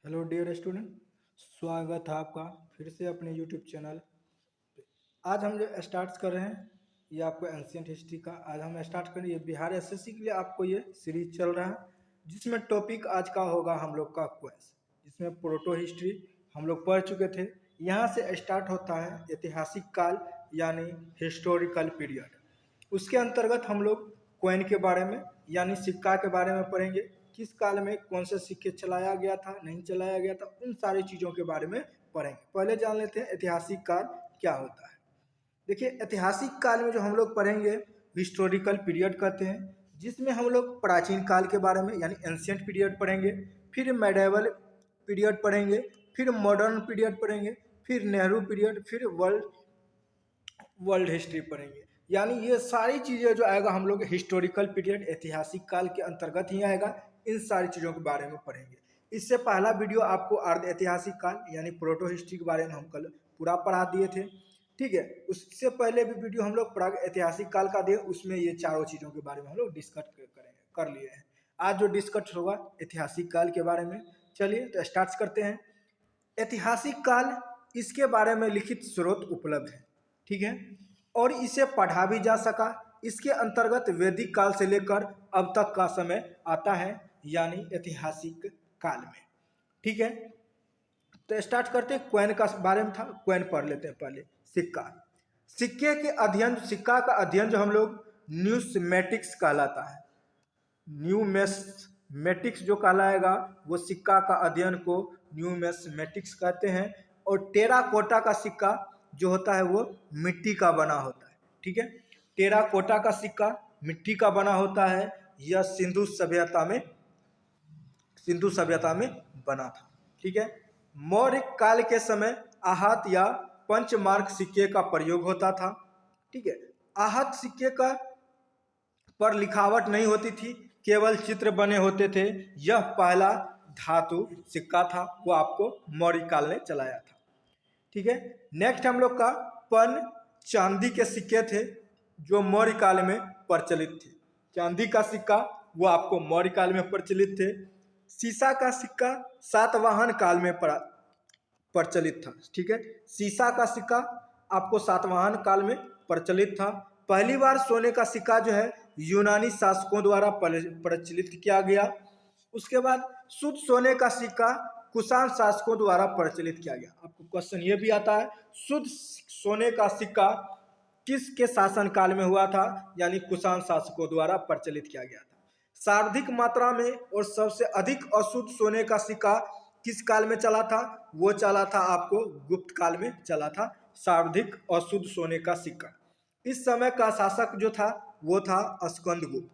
Hello dear student, स्वागत है आपका फिर से अपने यूट्यूब चैनल पे। आज हम जो स्टार्ट कर रहे हैं ये आपको एंशियंट हिस्ट्री का आज हम स्टार्ट करें। ये बिहार एसएससी के लिए आपको ये सीरीज चल रहा है, जिसमें टॉपिक आज का होगा हम लोग का क्वेश्चन, जिसमें प्रोटो हिस्ट्री हम लोग पढ़ चुके थे। यहाँ से स्टार्ट होता है ऐतिहासिक काल यानी हिस्टोरिकल पीरियड। उसके अंतर्गत हम लोग कॉइन के बारे में यानी सिक्का के बारे में पढ़ेंगे, किस काल में कौन से सिक्के चलाया गया था, नहीं चलाया गया था, उन सारी चीज़ों के बारे में पढ़ेंगे। पहले जान लेते हैं ऐतिहासिक काल क्या होता है। देखिए, ऐतिहासिक काल में जो हम लोग पढ़ेंगे हिस्टोरिकल पीरियड कहते हैं, जिसमें हम लोग प्राचीन काल के बारे में यानी एंशियंट पीरियड पढ़ेंगे, फिर मेडिवल पीरियड पढ़ेंगे, फिर मॉडर्न पीरियड पढ़ेंगे, फिर नेहरू पीरियड, फिर वर्ल्ड हिस्ट्री पढ़ेंगे। यानी ये सारी चीज़ें जो आएगा हम लोग हिस्टोरिकल पीरियड ऐतिहासिक काल के अंतर्गत ही आएगा। इन सारी चीज़ों के बारे में पढ़ेंगे। इससे पहला वीडियो आपको अर्ध ऐतिहासिक काल यानी प्रोटो हिस्ट्री के बारे में हम कल पूरा पढ़ा दिए थे, ठीक है। उससे पहले भी वीडियो हम लोग प्राग ऐतिहासिक काल का दिए, उसमें ये चारों चीज़ों के बारे में हम लोग डिस्कस कर लिए हैं। आज जो डिस्कस होगा ऐतिहासिक काल के बारे में। चलिए तो स्टार्ट करते हैं। ऐतिहासिक काल, इसके बारे में लिखित स्रोत उपलब्ध है, ठीक है, और इसे पढ़ा भी जा सका। इसके अंतर्गत वैदिक काल से लेकर अब तक का समय आता है यानी ऐतिहासिक काल में, ठीक है। तो स्टार्ट करते हैं। कॉइन का बारे में था, कॉइन पढ़ लेते हैं पहले। सिक्का, सिक्के के अध्ययन, सिक्का का अध्ययन जो हम लोग न्यूमेटिक्स कहलाता है। न्यूमेटिक्स जो कहलाएगा वो सिक्का का अध्ययन को न्यूमेटिक्स कहते हैं। और टेराकोटा का सिक्का जो होता है वो मिट्टी का बना होता है, ठीक है। टेराकोटा का सिक्का मिट्टी का बना होता है। यह सिंधु सभ्यता में बना था, ठीक है। मौर्य काल के समय आहत या पंचमार्क सिक्के का प्रयोग होता था, ठीक है। आहत सिक्के का पर लिखावट नहीं होती थी, केवल चित्र बने होते थे। यह पहला धातु सिक्का था, वो आपको मौर्य काल ने चलाया था, ठीक है। नेक्स्ट हम लोग का पन चांदी के सिक्के थे जो मौर्य काल में प्रचलित थे। चांदी का सिक्का वो आपको मौर्य काल में प्रचलित थे। सीसा का सिक्का सातवाहन काल में प्रचलित था, ठीक है। सीसा का सिक्का आपको सातवाहन काल में प्रचलित था। पहली बार सोने का सिक्का जो है यूनानी शासकों द्वारा प्रचलित किया गया। उसके बाद शुद्ध सोने का सिक्का कुषाण शासकों द्वारा प्रचलित किया गया। आपको क्वेश्चन ये भी आता है, शुद्ध सोने का सिक्का किसके शासन काल में हुआ था, यानी कुषाण शासकों द्वारा प्रचलित किया गया था। सर्वाधिक मात्रा में और सबसे अधिक अशुद्ध सोने का सिक्का किस काल में चला था, वो चला था आपको गुप्त काल में चला था सर्वाधिक अशुद्ध सोने का सिक्का। इस समय का शासक जो था वो था स्कंदगुप्त,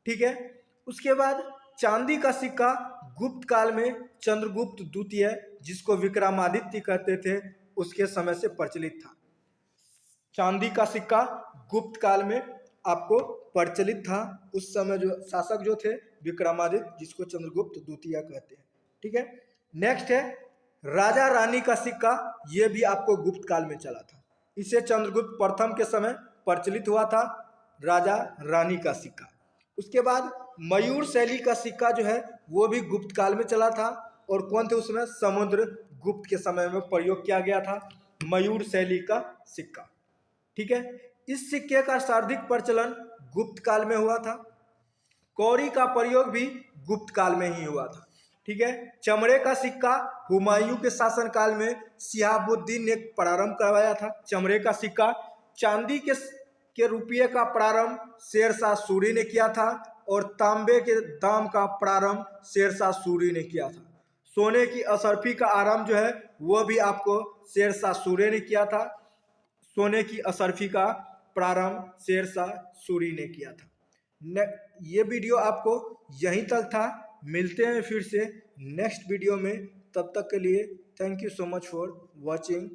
ठीक है। उसके बाद चांदी का सिक्का गुप्त काल में चंद्रगुप्त द्वितीय, जिसको विक्रमादित्य कहते थे, उसके समय से प्रचलित था। चांदी का सिक्का गुप्त काल में आपको प्रचलित था। उस समय जो शासक जो थे विक्रमादित्य, जिसको चंद्रगुप्त द्वितीय कहते हैं, ठीक है। नेक्स्ट है राजा रानी का सिक्का, ये भी आपको गुप्त काल में चला था। इसे चंद्रगुप्त प्रथम के समय प्रचलित हुआ था, राजा रानी का सिक्का। उसके बाद मयूर शैली का सिक्का जो है वो भी गुप्त काल में चला था। और कौन थे उसमें, समुद्र गुप्त के समय में प्रयोग किया गया था मयूर शैली का सिक्का, ठीक है। इस सिक्के का सर्वाधिक प्रचलन गुप्त काल में हुआ था। कौड़ी का प्रयोग भी गुप्त काल में ही हुआ था, ठीक है। चमड़े का सिक्का हुमायूं के शासन काल में शिहाबुद्दीन ने प्रारंभ करवाया था। चमड़े का सिक्का, चांदी के रुपये का प्रारंभ शेरशाह सूरी ने किया था और तांबे के दाम का प्रारंभ शेरशाह सूरी ने किया था। सोने की असरफी का आरंभ जो है वो भी आपको शेरशाह सूरी ने किया था। सोने की असरफी का प्रारंभ शेरशाह सूरी ने किया था। ये वीडियो आपको यहीं तक था। मिलते हैं फिर से नेक्स्ट वीडियो में, तब तक के लिए thank you so much for watching.